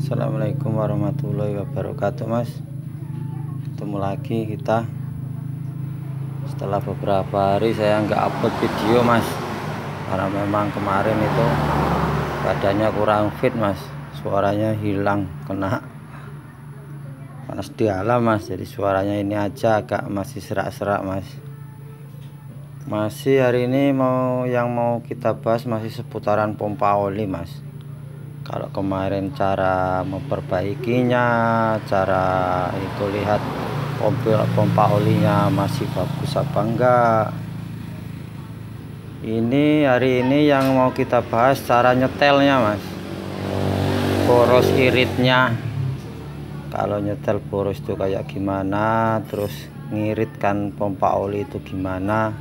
Assalamualaikum warahmatullahi wabarakatuh, Mas. Ketemu lagi kita setelah beberapa hari saya nggak upload video, Mas, karena memang kemarin itu badannya kurang fit, Mas. Suaranya hilang kena panas di alam, Mas. Jadi suaranya ini aja agak masih serak-serak, Mas. Masih hari ini yang mau kita bahas masih seputaran pompa oli, Mas. Kalau kemarin cara memperbaikinya, cara itu lihat pompa olinya masih bagus apa enggak. Ini hari ini yang mau kita bahas cara nyetelnya, Mas. Boros iritnya. Kalau nyetel boros itu kayak gimana, terus ngiritkan pompa oli itu gimana.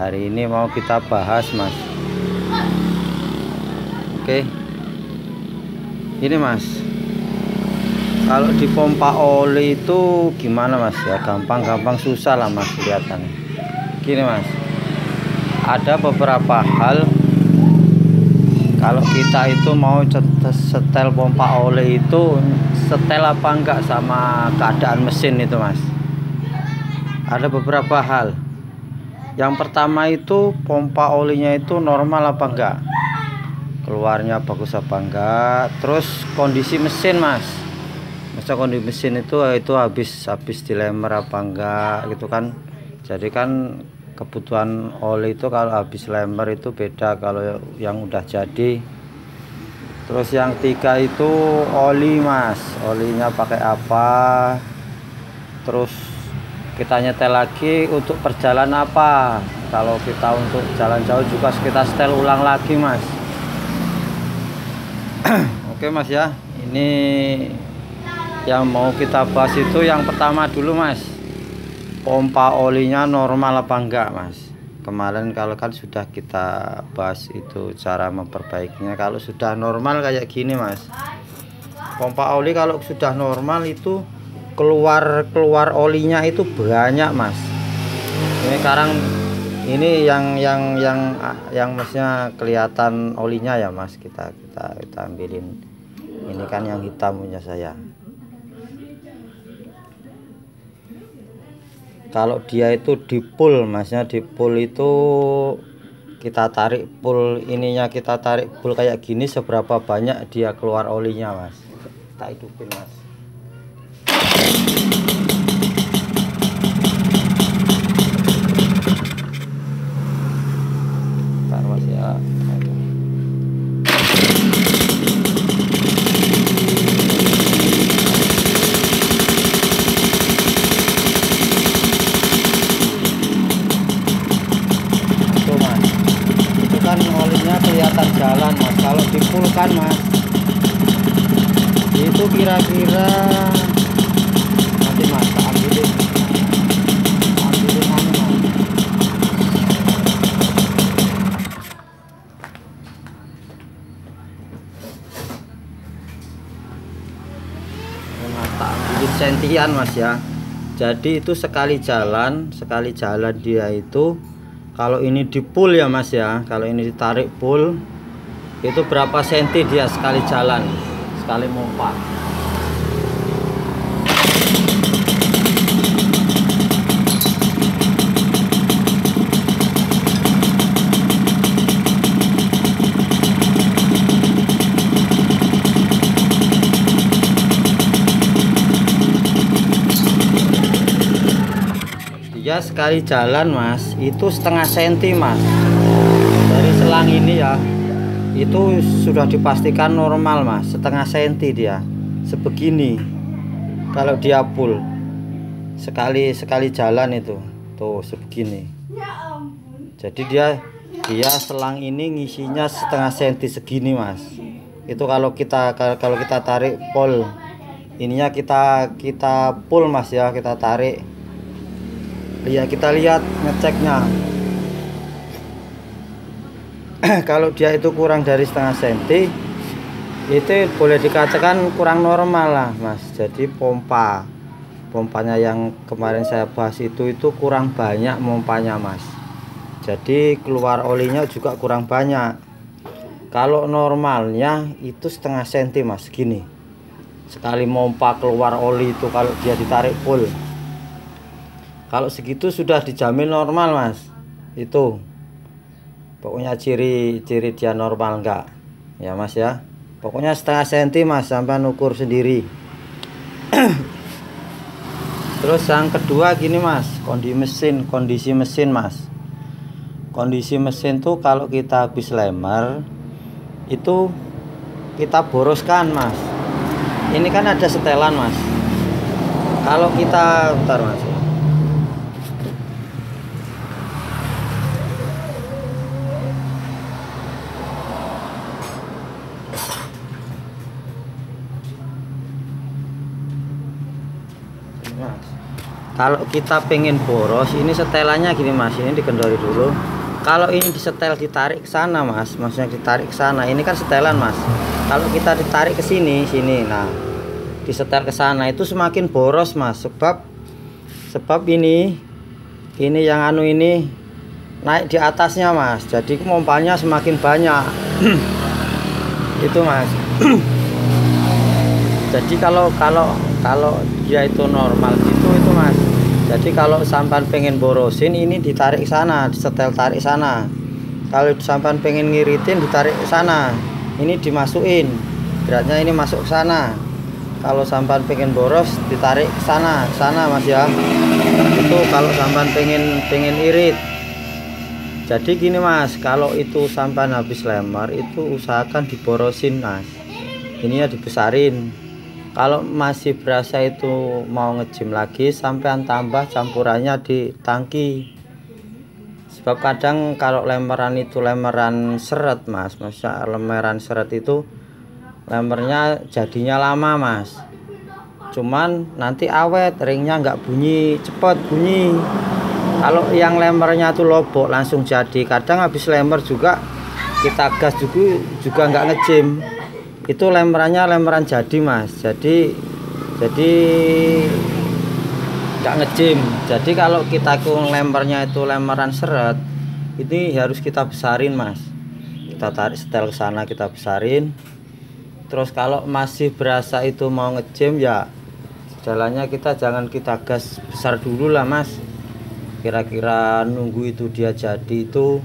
Hari ini mau kita bahas, Mas. Oke. Ini, Mas, kalau di pompa oli itu gimana, Mas? Ya gampang-gampang susah lah, Mas, kelihatannya. Gini, Mas, ada beberapa hal kalau kita itu mau setel pompa oli itu setel apa enggak sama keadaan mesin itu, Mas. Ada beberapa hal. Yang pertama itu pompa olinya itu normal apa enggak, keluarnya bagus apa enggak, terus kondisi mesin, Mas. Masa kondisi mesin itu habis dilemer apa enggak gitu kan. Jadi kan kebutuhan oli itu kalau habis lemer itu beda kalau yang udah jadi. Terus yang tiga itu oli, Mas, olinya pakai apa, terus kita nyetel lagi untuk perjalanan apa. Kalau kita untuk jalan jauh juga kita setel ulang lagi, Mas. Oke, Mas, ya, ini yang mau kita bahas itu yang pertama dulu, Mas, pompa olinya normal apa enggak, Mas. Kemarin kalau kan sudah kita bahas itu cara memperbaikinya. Kalau sudah normal kayak gini, Mas, pompa oli kalau sudah normal itu keluar olinya itu banyak, Mas. Ini sekarang ini yang maksudnya kelihatan olinya ya, Mas. Kita ambilin ini kan yang hitam punya saya. Kalau dia itu di pull, Masnya, di pull itu kita tarik pull ininya, kita tarik pull kayak gini, seberapa banyak dia keluar olinya, Mas. Kita hidupin, Mas. Olinya kelihatan jalan, Mas. Kalau dipulkan, Mas, itu kira-kira nanti, Mas, ambilin anu, Mas. Ambilin sentian, Mas, ya. Jadi itu sekali jalan dia itu, kalau ini di pull ya, Mas, ya, kalau ini ditarik pull itu berapa senti dia sekali jalan, sekali mompa. Dia sekali jalan, Mas, itu setengah senti, Mas, dari selang ini ya. Itu sudah dipastikan normal, Mas, setengah senti dia sebegini. Kalau dia full sekali jalan itu tuh sebegini. Jadi dia selang ini ngisinya setengah senti segini, Mas. Itu kalau kita tarik pull ininya, kita pull, Mas, ya, kita tarik ya, kita lihat ngeceknya. Kalau dia itu kurang dari setengah senti, itu boleh dikatakan kurang normal lah, Mas. Jadi pompanya yang kemarin saya bahas itu kurang banyak pompanya, Mas. Jadi keluar olinya juga kurang banyak. Kalau normalnya itu setengah senti, Mas, gini. sekali mompa keluar oli itu kalau dia ditarik full. Kalau segitu sudah dijamin normal mas. Itu pokoknya ciri-ciri dia normal enggak ya mas ya. Pokoknya setengah senti mas, sampai ukur sendiri. Terus yang kedua gini mas, kondisi mesin mas. Kondisi mesin tuh kalau kita habis lemer itu kita boroskan mas. Ini kan ada setelan mas. Kalau kita bentar mas, kalau kita pengen boros, ini setelannya gini mas, ini dikendori dulu. Kalau ini disetel ditarik ke sana mas, maksudnya ditarik ke sana, ini kan setelan mas. Kalau kita ditarik ke sini, nah disetel ke sana itu semakin boros mas, sebab ini yang anu ini naik di atasnya mas, jadi pompanya semakin banyak. Itu mas. Jadi kalau dia itu normal gitu itu mas. Jadi kalau sampan pengen borosin, ini ditarik ke sana, disetel tarik sana. Kalau sampan pengen ngiritin, ditarik ke sana, ini dimasukin, beratnya ini masuk ke sana. Kalau sampan pengen boros, ditarik ke sana mas ya. Itu kalau sampan pengen irit. Jadi gini mas, kalau itu sampan habis lemer itu usahakan diborosin mas. Ini ya dibesarin. Kalau masih berasa itu mau nge-gym lagi, sampean tambah campurannya di tangki. Sebab kadang kalau lemeran itu lemeran seret mas, masa lemeran seret itu lemernya jadinya lama mas. Cuman nanti awet, ringnya nggak bunyi, cepet bunyi. Kalau yang lemernya tuh lobok langsung jadi, kadang habis lemer juga kita gas juga nggak nge-gym. Itu lemerannya lemeran jadi mas, jadi nggak nge-gym. Jadi kalau kita lempernya itu lemeran seret, ini harus kita besarin mas. Kita tarik setel ke sana, kita besarin. Terus kalau masih berasa itu mau nge-gym ya jalannya jangan kita gas besar dulu lah mas. Kira-kira nunggu itu dia jadi itu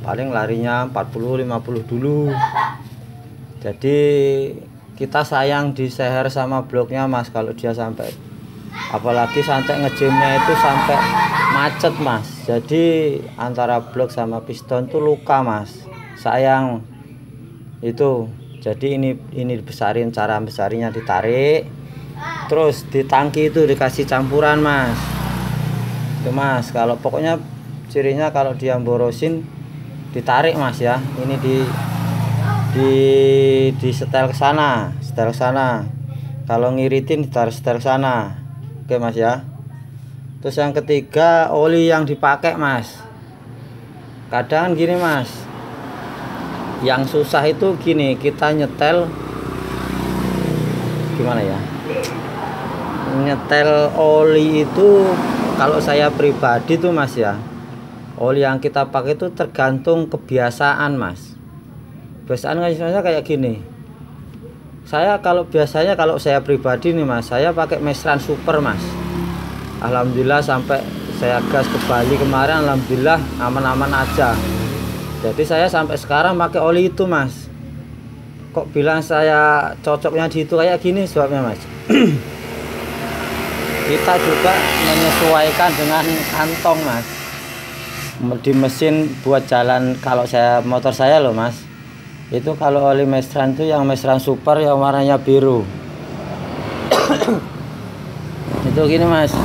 paling larinya 40-50 dulu. Jadi kita sayang di seher sama bloknya mas, kalau dia sampai, apalagi sampai ngejimnya itu sampai macet mas. Jadi antara blok sama piston tuh luka mas, sayang itu. Jadi ini besarin, cara besarinya ditarik, terus di tangki itu dikasih campuran mas. Itu mas, kalau pokoknya cirinya kalau dia borosin ditarik mas ya. Ini di setel ke sana, kalau ngiritin ditarik setel ke sana. Oke mas ya. Terus yang ketiga, oli yang dipakai mas. Kadang gini mas, yang susah itu gini, kita nyetel gimana ya, nyetel oli itu kalau saya pribadi tuh mas ya, oli yang kita pakai itu tergantung kebiasaan mas. Biasanya kayak gini. Saya biasanya kalau saya pribadi nih mas, saya pakai Mesran Super mas. Alhamdulillah sampai saya gas ke Bali kemarin, alhamdulillah aman-aman aja. Jadi saya sampai sekarang pakai oli itu mas. Kok bilang saya cocoknya di itu kayak gini sebabnya mas. Kita juga menyesuaikan dengan kantong mas. Di mesin buat jalan, kalau motor saya loh mas, itu kalau oli Mesran itu yang Mesran Super yang warnanya biru. Itu gini mas,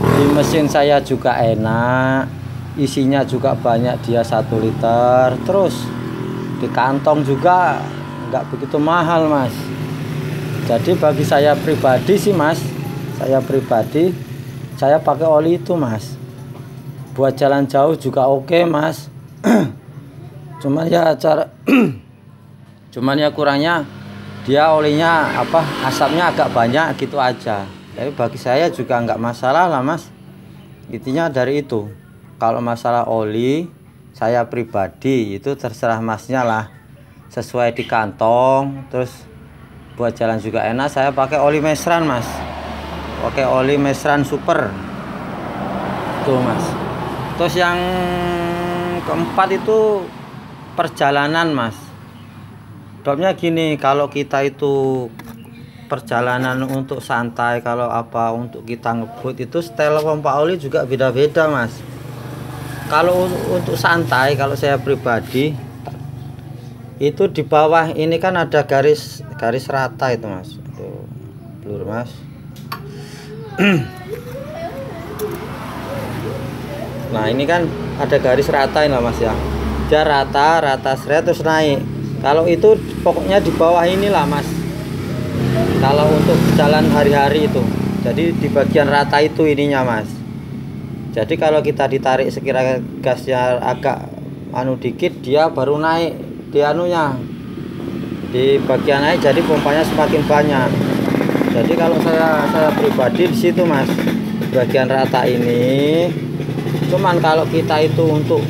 di mesin saya juga enak, isinya juga banyak, dia 1 liter. Terus di kantong juga nggak begitu mahal mas. Jadi bagi saya pribadi sih mas, saya pakai oli itu mas. Buat jalan jauh juga oke mas. Cuman ya kurangnya dia olinya asapnya agak banyak gitu aja. Tapi bagi saya juga nggak masalah lah mas. Intinya dari itu. Kalau masalah oli, saya pribadi itu terserah masnya lah. Sesuai di kantong, terus buat jalan juga enak. Saya pakai oli mesran mas, pakai oli mesran super tuh mas. Terus yang keempat itu perjalanan mas. Dropnya gini, kalau kita itu perjalanan untuk santai, kalau apa untuk kita ngebut itu setel pompa oli juga beda-beda mas. Kalau untuk santai, kalau saya pribadi itu di bawah ini kan ada garis rata itu mas. Tuh, blur mas. Nah ini kan ada garis rata ini lah mas ya. Dia rata seret terus naik. Kalau itu pokoknya di bawah inilah mas. Kalau untuk jalan hari-hari itu, jadi di bagian rata itu ininya mas. Jadi kalau kita ditarik sekira gasnya agak dikit, dia baru naik di anunya, di bagian naik, jadi pompanya semakin banyak. Jadi kalau saya pribadi di situ mas, bagian rata ini. Cuman kalau kita itu untuk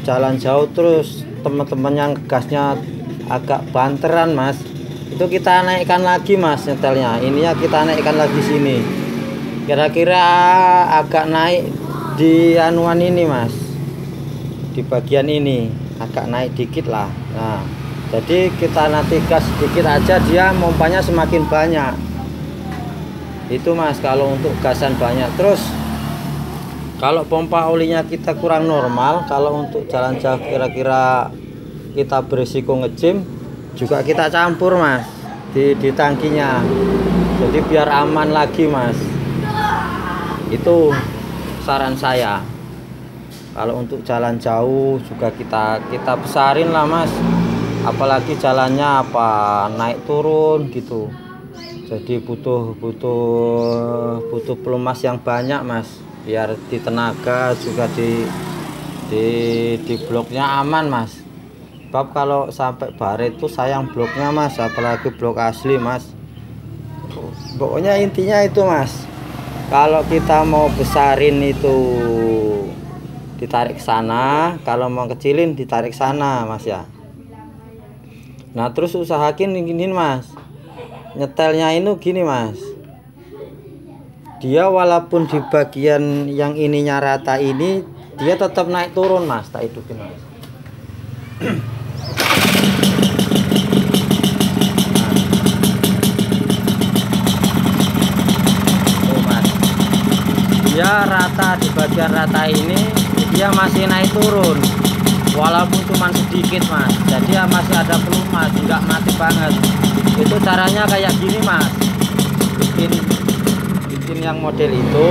jalan jauh terus teman-teman yang gasnya agak banteran mas, itu kita naikkan lagi mas nyetelnya. Ininya kita naikkan lagi sini, kira-kira agak naik di anuan ini mas, di bagian ini agak naik dikit lah. Nah jadi kita nanti gas sedikit aja, dia pompanya semakin banyak itu mas kalau untuk gasan banyak. Terus kalau pompa olinya kita kurang normal, kalau untuk jalan jauh kira-kira kita berisiko ngejim, juga kita campur mas di tangkinya, jadi biar aman lagi mas. Itu saran saya. Kalau untuk jalan jauh juga kita besarin lah mas, apalagi jalannya apa naik turun gitu, jadi butuh pelumas yang banyak mas, biar di tenaga juga di bloknya aman mas. Sebab kalau sampai baret itu sayang bloknya mas, apalagi blok asli mas. Pokoknya intinya itu mas, kalau kita mau besarin itu ditarik ke sana, kalau mau kecilin ditarik sana mas ya. Nah terus usahakin gini mas, nyetelnya ini gini mas, dia walaupun di bagian yang ininya rata ini, dia tetap naik turun mas. Tak hidupin mas. Tuh mas, dia rata di bagian rata ini, dia masih naik turun walaupun cuma sedikit mas, jadi masih ada pelumas, nggak mati banget. Itu caranya kayak gini mas, bikin yang model itu,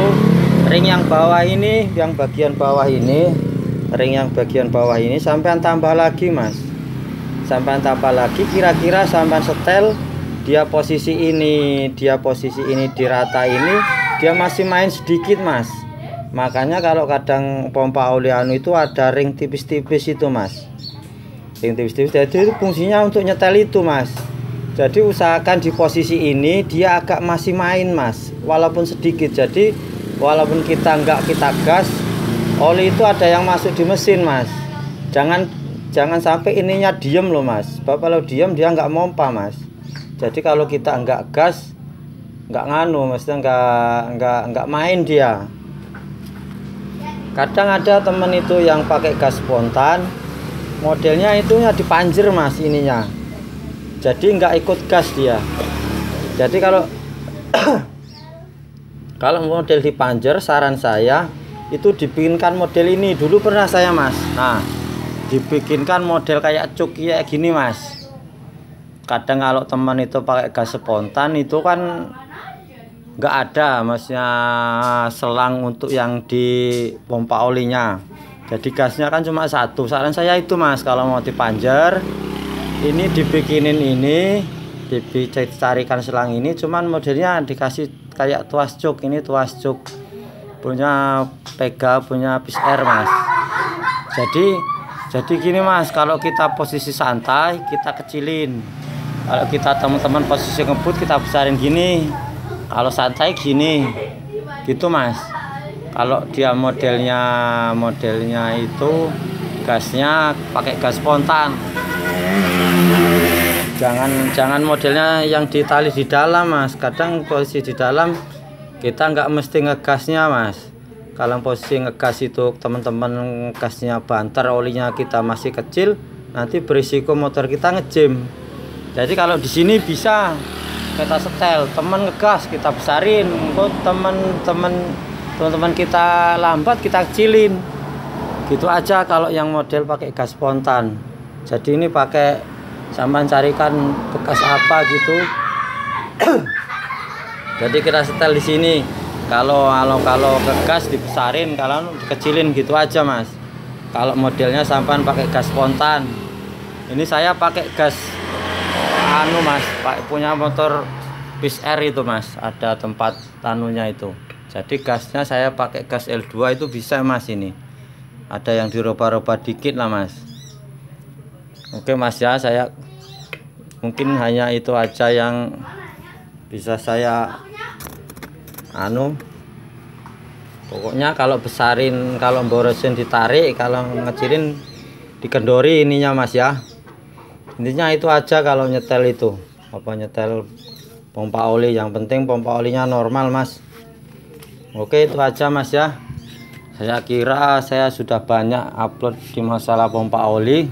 ring yang bawah ini, yang bagian bawah ini, ring yang bagian bawah ini sampai tambah lagi mas, sampai tambah lagi, kira-kira sampai setel dia posisi ini di rata ini, dia masih main sedikit mas. Makanya kalau kadang pompa oli anu itu ada ring tipis-tipis itu mas, ring tipis-tipis, jadi itu fungsinya untuk nyetel itu mas. Jadi usahakan di posisi ini dia agak masih main mas, walaupun sedikit. Jadi walaupun kita gas, oli itu ada yang masuk di mesin mas. Jangan sampai ininya diem loh mas, sebab kalau diem dia nggak mompa mas. Jadi kalau kita nggak gas, nggak nganu, maksudnya nggak main dia. Kadang ada temen itu yang pakai gas spontan, modelnya itunya dipanjer mas ininya, jadi nggak ikut gas dia. Jadi kalau kalau model dipanjer, saran saya itu dibikinkan model ini dulu, pernah saya mas. Nah dibikinkan model kayak cuk kayak gini mas. Kadang kalau teman itu pakai gas spontan itu kan nggak ada maksudnya selang untuk yang di pompa olinya, jadi gasnya kan cuma satu. Saran saya itu mas, kalau mau dipanjer ini dibikinin ini, dicarikan selang ini, cuman modelnya dikasih kayak tuas cuk. Ini tuas cuk punya Pega, punya Pisr mas. Jadi gini mas, kalau kita posisi santai kita kecilin, kalau kita teman-teman posisi ngebut kita besarin gini, kalau santai gini gitu mas. Kalau dia modelnya itu gasnya pakai gas spontan, Jangan modelnya yang ditali di dalam mas. Kadang posisi di dalam kita nggak mesti ngegasnya mas. Kalau posisi ngegas itu teman-teman ngegasnya banter, olinya kita masih kecil, nanti berisiko motor kita ngejim. Jadi kalau di sini bisa kita setel, teman ngegas kita besarin, kok teman-teman kita lambat kita kecilin. Gitu aja kalau yang model pakai gas spontan. Jadi ini pakai, sampai carikan bekas apa gitu. Jadi kita setel di sini. Kalau ke gas dibesarin, kalau dikecilin gitu aja mas. Kalau modelnya sampai pakai gas spontan. Ini saya pakai gas mas, punya motor Bis R itu mas, ada tempat tanunya itu. Jadi gasnya saya pakai gas L2 itu bisa mas. Ini ada yang diroba-roba dikit lah mas. Oke mas ya, saya mungkin hanya itu aja yang bisa saya pokoknya kalau besarin, kalau borosin ditarik, kalau ngecilin dikendori ininya mas ya. Intinya itu aja kalau nyetel itu, nyetel pompa oli. Yang penting pompa olinya normal mas. Oke itu aja mas ya. Saya kira saya sudah banyak upload di masalah pompa oli.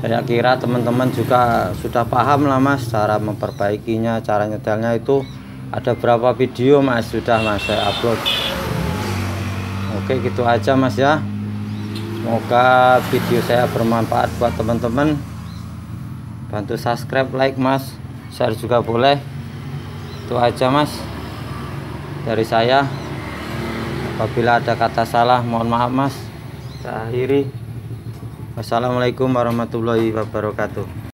Saya kira teman-teman juga sudah paham lah mas, cara memperbaikinya, cara nyetelnya itu ada berapa video mas, sudah mas saya upload. Oke gitu aja mas ya. Semoga video saya bermanfaat buat teman-teman. Bantu subscribe, like mas, share juga boleh. Itu aja mas dari saya. Apabila ada kata salah mohon maaf mas. Saya akhiri. Wassalamualaikum warahmatullahi wabarakatuh.